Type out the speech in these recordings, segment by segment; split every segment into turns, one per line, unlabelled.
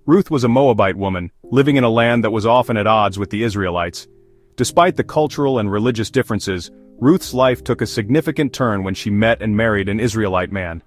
Ruth was a Moabite woman, living in a land that was often at odds with the Israelites. Despite the cultural and religious differences, Ruth's life took a significant turn when she met and married an Israelite man.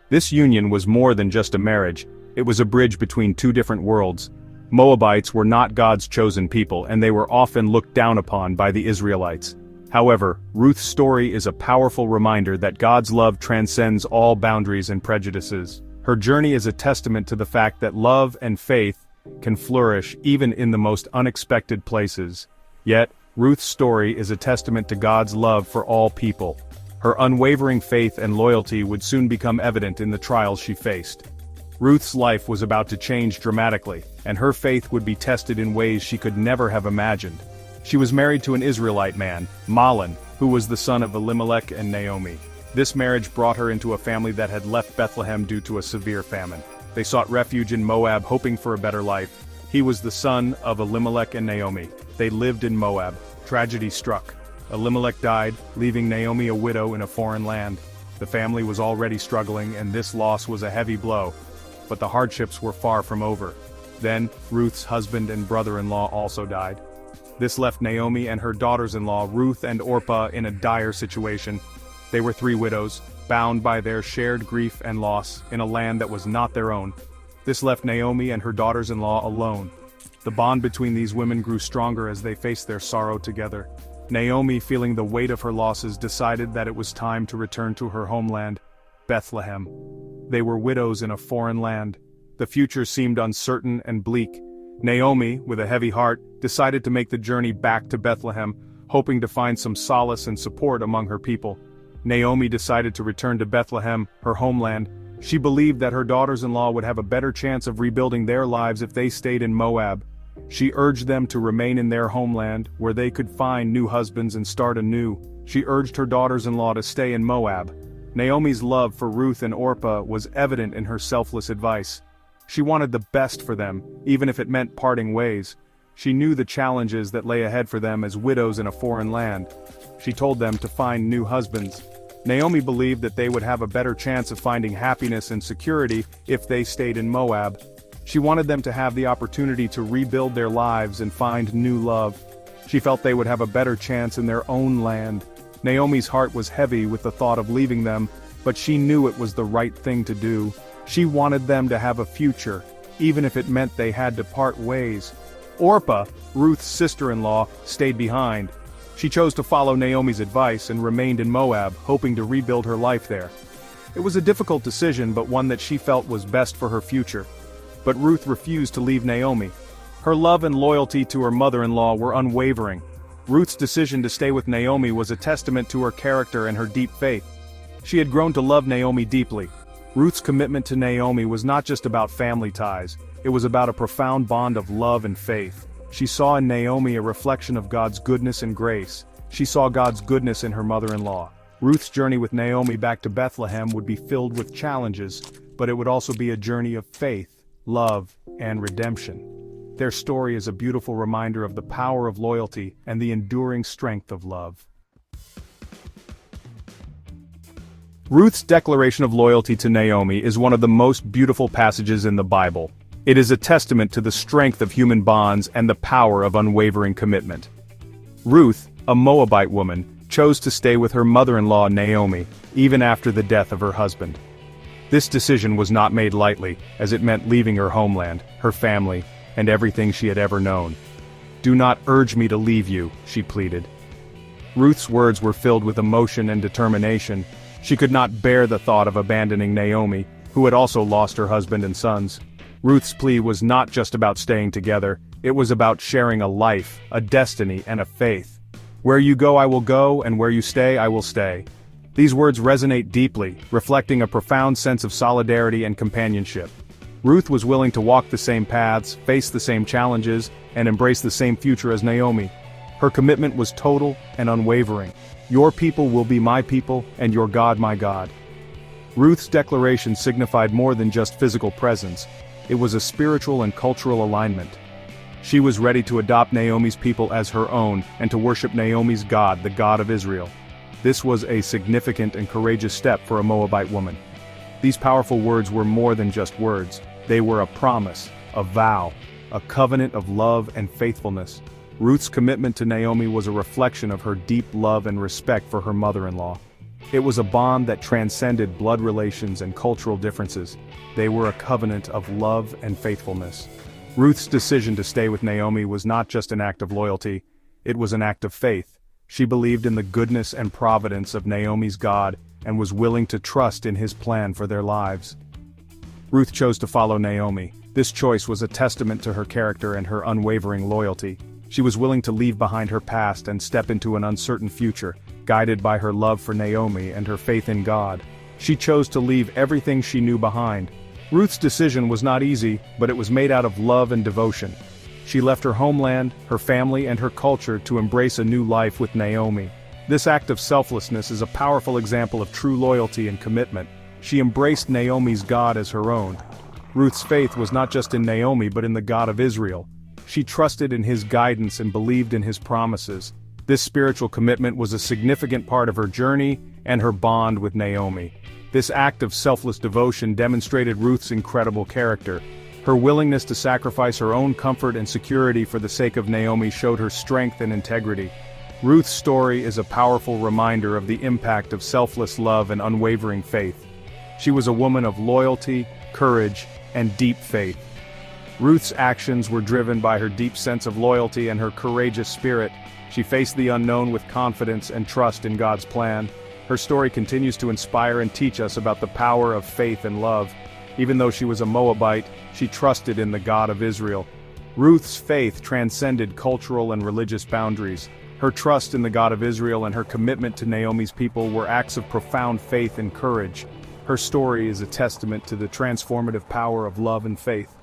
This union was more than just a marriage, it was a bridge between two different worlds. Moabites were not God's chosen people, and they were often looked down upon by the Israelites. However, Ruth's story is a powerful reminder that God's love transcends all boundaries and prejudices. Her journey is a testament to the fact that love and faith can flourish even in the most unexpected places. Yet, Ruth's story is a testament to God's love for all people. Her unwavering faith and loyalty would soon become evident in the trials she faced. Ruth's life was about to change dramatically, and her faith would be tested in ways she could never have imagined. She was married to an Israelite man, Mahlon, who was the son of Elimelech and Naomi. This marriage brought her into a family that had left Bethlehem due to a severe famine. They sought refuge in Moab, hoping for a better life. He was the son of Elimelech and Naomi. They lived in Moab. Tragedy struck. Elimelech died, leaving Naomi a widow in a foreign land. The family was already struggling, and this loss was a heavy blow. But the hardships were far from over. Then, Ruth's husband and brother-in-law also died. This left Naomi and her daughters-in-law, Ruth and Orpah, in a dire situation. They were three widows, bound by their shared grief and loss, in a land that was not their own. This left Naomi and her daughters-in-law alone. The bond between these women grew stronger as they faced their sorrow together. Naomi, feeling the weight of her losses, decided that it was time to return to her homeland, Bethlehem. They were widows in a foreign land. The future seemed uncertain and bleak. Naomi, with a heavy heart, decided to make the journey back to Bethlehem, hoping to find some solace and support among her people. Naomi decided to return to Bethlehem, her homeland. She believed that her daughters-in-law would have a better chance of rebuilding their lives if they stayed in Moab. She urged them to remain in their homeland, where they could find new husbands and start anew. She urged her daughters-in-law to stay in Moab. Naomi's love for Ruth and Orpah was evident in her selfless advice. She wanted the best for them, even if it meant parting ways. She knew the challenges that lay ahead for them as widows in a foreign land. She told them to find new husbands. Naomi believed that they would have a better chance of finding happiness and security if they stayed in Moab. She wanted them to have the opportunity to rebuild their lives and find new love. She felt they would have a better chance in their own land. Naomi's heart was heavy with the thought of leaving them, but she knew it was the right thing to do. She wanted them to have a future, even if it meant they had to part ways. Orpah, Ruth's sister-in-law, stayed behind. She chose to follow Naomi's advice and remained in Moab, hoping to rebuild her life there. It was a difficult decision, but one that she felt was best for her future. But Ruth refused to leave Naomi. Her love and loyalty to her mother-in-law were unwavering. Ruth's decision to stay with Naomi was a testament to her character and her deep faith. She had grown to love Naomi deeply. Ruth's commitment to Naomi was not just about family ties, it was about a profound bond of love and faith. She saw in Naomi a reflection of God's goodness and grace. She saw God's goodness in her mother-in-law. Ruth's journey with Naomi back to Bethlehem would be filled with challenges, but it would also be a journey of faith, love, and redemption. Their story is a beautiful reminder of the power of loyalty and the enduring strength of love. Ruth's declaration of loyalty to Naomi is one of the most beautiful passages in the Bible. It is a testament to the strength of human bonds and the power of unwavering commitment. Ruth, a Moabite woman, chose to stay with her mother-in-law Naomi, even after the death of her husband. This decision was not made lightly, as it meant leaving her homeland, her family, and everything she had ever known. "Do not urge me to leave you," she pleaded. Ruth's words were filled with emotion and determination. She could not bear the thought of abandoning Naomi, who had also lost her husband and sons. Ruth's plea was not just about staying together, it was about sharing a life, a destiny, and a faith. "Where you go I will go, and where you stay I will stay." These words resonate deeply, reflecting a profound sense of solidarity and companionship. Ruth was willing to walk the same paths, face the same challenges, and embrace the same future as Naomi. Her commitment was total and unwavering. "Your people will be my people, and your God my God." Ruth's declaration signified more than just physical presence. It was a spiritual and cultural alignment. She was ready to adopt Naomi's people as her own, and to worship Naomi's God, the God of Israel. This was a significant and courageous step for a Moabite woman. These powerful words were more than just words. They were a promise, a vow, a covenant of love and faithfulness. Ruth's commitment to Naomi was a reflection of her deep love and respect for her mother-in-law. It was a bond that transcended blood relations and cultural differences. They were a covenant of love and faithfulness. Ruth's decision to stay with Naomi was not just an act of loyalty, it was an act of faith. She believed in the goodness and providence of Naomi's God and was willing to trust in his plan for their lives. Ruth chose to follow Naomi. This choice was a testament to her character and her unwavering loyalty. She was willing to leave behind her past and step into an uncertain future, guided by her love for Naomi and her faith in God. She chose to leave everything she knew behind. Ruth's decision was not easy, but it was made out of love and devotion. She left her homeland, her family, and her culture to embrace a new life with Naomi. This act of selflessness is a powerful example of true loyalty and commitment. She embraced Naomi's God as her own. Ruth's faith was not just in Naomi but in the God of Israel. She trusted in his guidance and believed in his promises. This spiritual commitment was a significant part of her journey and her bond with Naomi. This act of selfless devotion demonstrated Ruth's incredible character. Her willingness to sacrifice her own comfort and security for the sake of Naomi showed her strength and integrity. Ruth's story is a powerful reminder of the impact of selfless love and unwavering faith. She was a woman of loyalty, courage, and deep faith. Ruth's actions were driven by her deep sense of loyalty and her courageous spirit. She faced the unknown with confidence and trust in God's plan. Her story continues to inspire and teach us about the power of faith and love. Even though she was a Moabite, she trusted in the God of Israel. Ruth's faith transcended cultural and religious boundaries. Her trust in the God of Israel and her commitment to Naomi's people were acts of profound faith and courage. Her story is a testament to the transformative power of love and faith.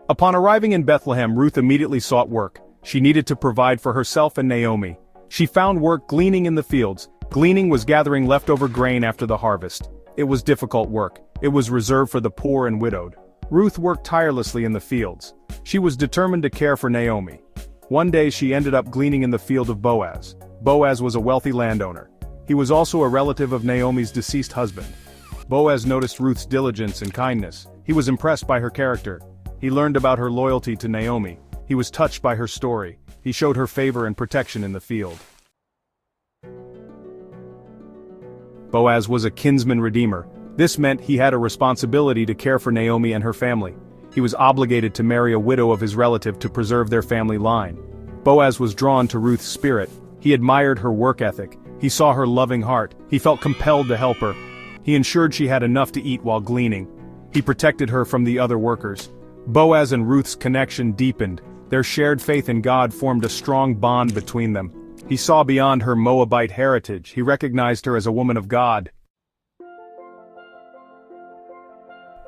Upon arriving in Bethlehem, Ruth immediately sought work. She needed to provide for herself and Naomi. She found work gleaning in the fields. Gleaning was gathering leftover grain after the harvest. It was difficult work. It was reserved for the poor and widowed. Ruth worked tirelessly in the fields. She was determined to care for Naomi. One day she ended up gleaning in the field of Boaz. Boaz was a wealthy landowner. He was also a relative of Naomi's deceased husband. Boaz noticed Ruth's diligence and kindness. He was impressed by her character. He learned about her loyalty to Naomi. He was touched by her story. He showed her favor and protection in the field. Boaz was a kinsman-redeemer. This meant he had a responsibility to care for Naomi and her family. He was obligated to marry a widow of his relative to preserve their family line. Boaz was drawn to Ruth's spirit. He admired her work ethic. He saw her loving heart. He felt compelled to help her. He ensured she had enough to eat while gleaning. He protected her from the other workers. Boaz and Ruth's connection deepened. Their shared faith in God formed a strong bond between them. He saw beyond her Moabite heritage. He recognized her as a woman of God.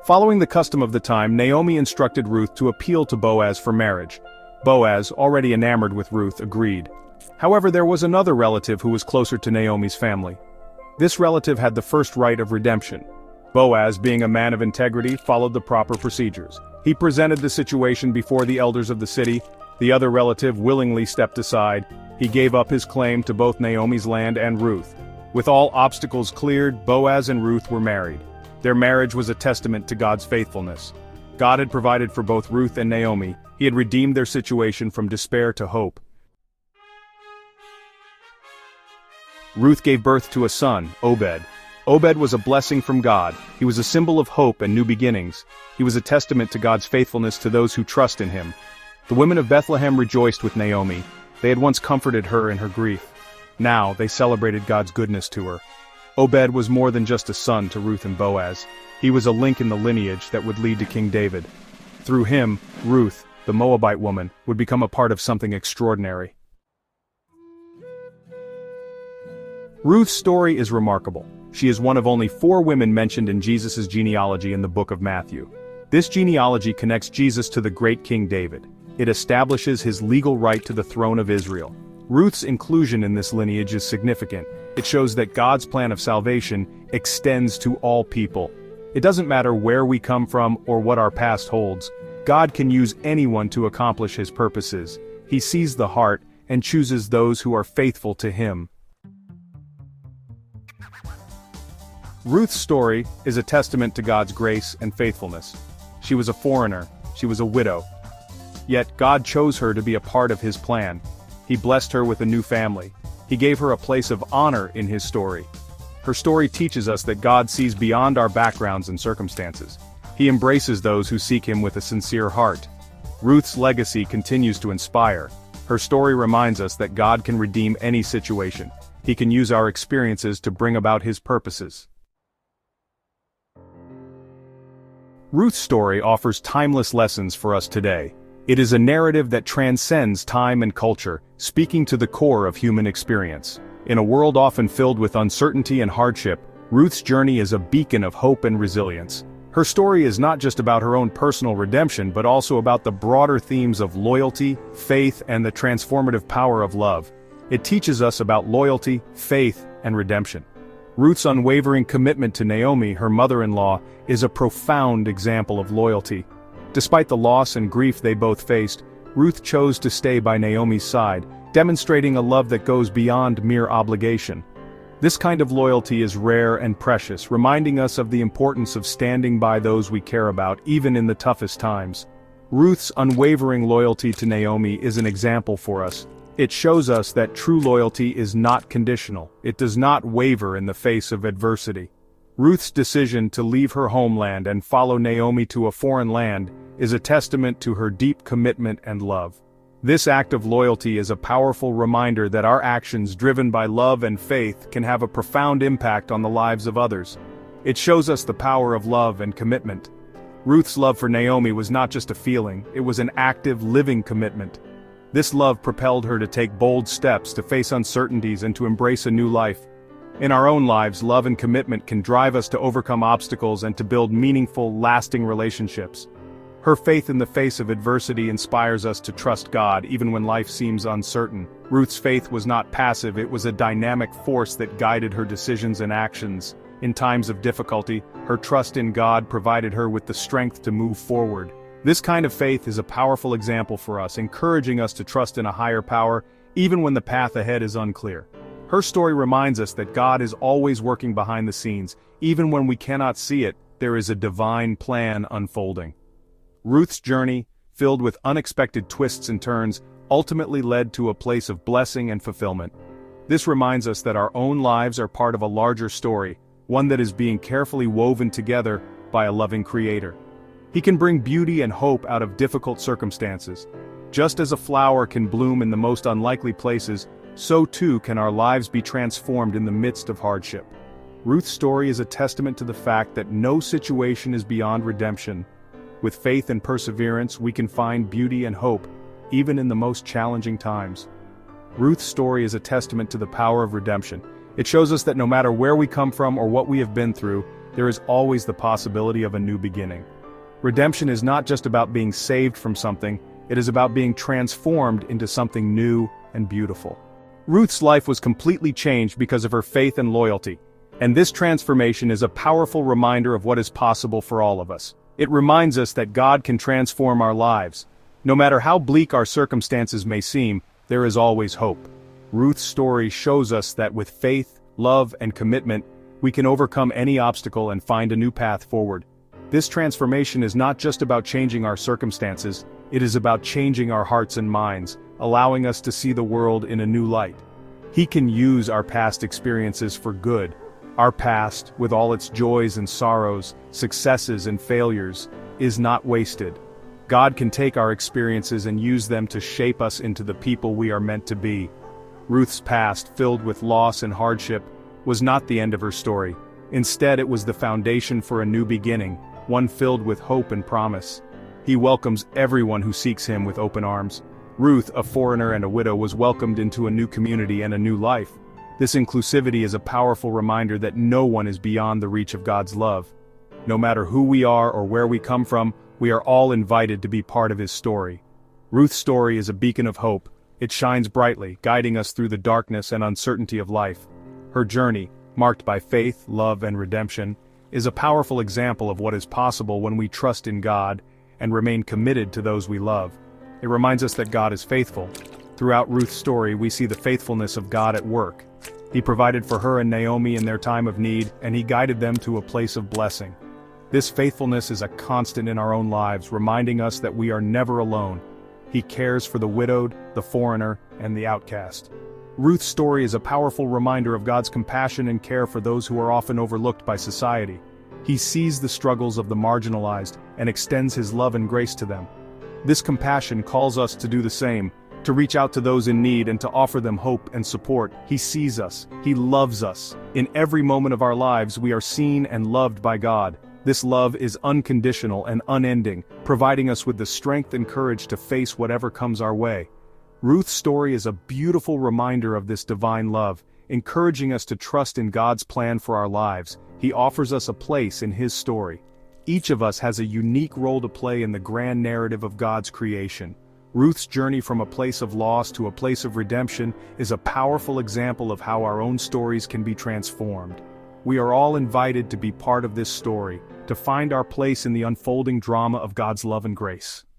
Following the custom of the time, Naomi instructed Ruth to appeal to Boaz for marriage. Boaz, already enamored with Ruth, agreed. However, there was another relative who was closer to Naomi's family. This relative had the first right of redemption. Boaz, being a man of integrity, followed the proper procedures. He presented the situation before the elders of the city. The other relative willingly stepped aside. He gave up his claim to both Naomi's land and Ruth. With all obstacles cleared, Boaz and Ruth were married. Their marriage was a testament to God's faithfulness. God had provided for both Ruth and Naomi. He had redeemed their situation from despair to hope. Ruth gave birth to a son, Obed. Obed was a blessing from God. He was a symbol of hope and new beginnings. He was a testament to God's faithfulness to those who trust in him. The women of Bethlehem rejoiced with Naomi. They had once comforted her in her grief. Now they celebrated God's goodness to her. Obed was more than just a son to Ruth and Boaz. He was a link in the lineage that would lead to King David. Through him, Ruth, the Moabite woman, would become a part of something extraordinary. Ruth's story is remarkable. She is one of only 4 women mentioned in Jesus' genealogy in the Book of Matthew. This genealogy connects Jesus to the great King David. It establishes his legal right to the throne of Israel. Ruth's inclusion in this lineage is significant. It shows that God's plan of salvation extends to all people. It doesn't matter where we come from or what our past holds. God can use anyone to accomplish his purposes. He sees the heart and chooses those who are faithful to him. Ruth's story is a testament to God's grace and faithfulness. She was a foreigner, she was a widow. Yet God chose her to be a part of his plan. He blessed her with a new family. He gave her a place of honor in his story. Her story teaches us that God sees beyond our backgrounds and circumstances. He embraces those who seek him with a sincere heart. Ruth's legacy continues to inspire. Her story reminds us that God can redeem any situation. He can use our experiences to bring about his purposes. Ruth's story offers timeless lessons for us today. It is a narrative that transcends time and culture, speaking to the core of human experience. In a world often filled with uncertainty and hardship, Ruth's journey is a beacon of hope and resilience. Her story is not just about her own personal redemption but also about the broader themes of loyalty, faith, and the transformative power of love. It teaches us about loyalty, faith, and redemption. Ruth's unwavering commitment to Naomi, her mother-in-law, is a profound example of loyalty. Despite the loss and grief they both faced, Ruth chose to stay by Naomi's side, demonstrating a love that goes beyond mere obligation. This kind of loyalty is rare and precious, reminding us of the importance of standing by those we care about, even in the toughest times. Ruth's unwavering loyalty to Naomi is an example for us. It shows us that true loyalty is not conditional. It does not waver in the face of adversity. Ruth's decision to leave her homeland and follow Naomi to a foreign land is a testament to her deep commitment and love. This act of loyalty is a powerful reminder that our actions driven by love and faith can have a profound impact on the lives of others. It shows us the power of love and commitment. Ruth's love for Naomi was not just a feeling, it was an active, living commitment. This love propelled her to take bold steps to face uncertainties and to embrace a new life. In our own lives, love and commitment can drive us to overcome obstacles and to build meaningful, lasting relationships. Her faith in the face of adversity inspires us to trust God even when life seems uncertain. Ruth's faith was not passive, it was a dynamic force that guided her decisions and actions. In times of difficulty, her trust in God provided her with the strength to move forward. This kind of faith is a powerful example for us, encouraging us to trust in a higher power, even when the path ahead is unclear. Her story reminds us that God is always working behind the scenes. Even when we cannot see it, there is a divine plan unfolding. Ruth's journey, filled with unexpected twists and turns, ultimately led to a place of blessing and fulfillment. This reminds us that our own lives are part of a larger story, one that is being carefully woven together by a loving Creator. He can bring beauty and hope out of difficult circumstances. Just as a flower can bloom in the most unlikely places, so too can our lives be transformed in the midst of hardship. Ruth's story is a testament to the fact that no situation is beyond redemption. With faith and perseverance, we can find beauty and hope, even in the most challenging times. Ruth's story is a testament to the power of redemption. It shows us that no matter where we come from or what we have been through, there is always the possibility of a new beginning. Redemption is not just about being saved from something, it is about being transformed into something new and beautiful. Ruth's life was completely changed because of her faith and loyalty, and this transformation is a powerful reminder of what is possible for all of us. It reminds us that God can transform our lives. No matter how bleak our circumstances may seem, there is always hope. Ruth's story shows us that with faith, love, and commitment, we can overcome any obstacle and find a new path forward. This transformation is not just about changing our circumstances, it is about changing our hearts and minds, allowing us to see the world in a new light. He can use our past experiences for good. Our past, with all its joys and sorrows, successes and failures, is not wasted. God can take our experiences and use them to shape us into the people we are meant to be. Ruth's past, filled with loss and hardship, was not the end of her story. Instead, it was the foundation for a new beginning, one filled with hope and promise. He welcomes everyone who seeks him with open arms. Ruth, a foreigner and a widow, was welcomed into a new community and a new life. This inclusivity is a powerful reminder that no one is beyond the reach of God's love. No matter who we are or where we come from, we are all invited to be part of his story. Ruth's story is a beacon of hope. It shines brightly, guiding us through the darkness and uncertainty of life. Her journey, marked by faith, love, and redemption, is a powerful example of what is possible when we trust in God and remain committed to those we love. It reminds us that God is faithful. Throughout Ruth's story, we see the faithfulness of God at work. He provided for her and Naomi in their time of need, and he guided them to a place of blessing. This faithfulness is a constant in our own lives, reminding us that we are never alone. He cares for the widowed, the foreigner, and the outcast. Ruth's story is a powerful reminder of God's compassion and care for those who are often overlooked by society. He sees the struggles of the marginalized and extends his love and grace to them. This compassion calls us to do the same, to reach out to those in need and to offer them hope and support. He sees us. He loves us. In every moment of our lives, we are seen and loved by God. This love is unconditional and unending, providing us with the strength and courage to face whatever comes our way. Ruth's story is a beautiful reminder of this divine love, encouraging us to trust in God's plan for our lives. He offers us a place in His story. Each of us has a unique role to play in the grand narrative of God's creation. Ruth's journey from a place of loss to a place of redemption is a powerful example of how our own stories can be transformed. We are all invited to be part of this story, to find our place in the unfolding drama of God's love and grace.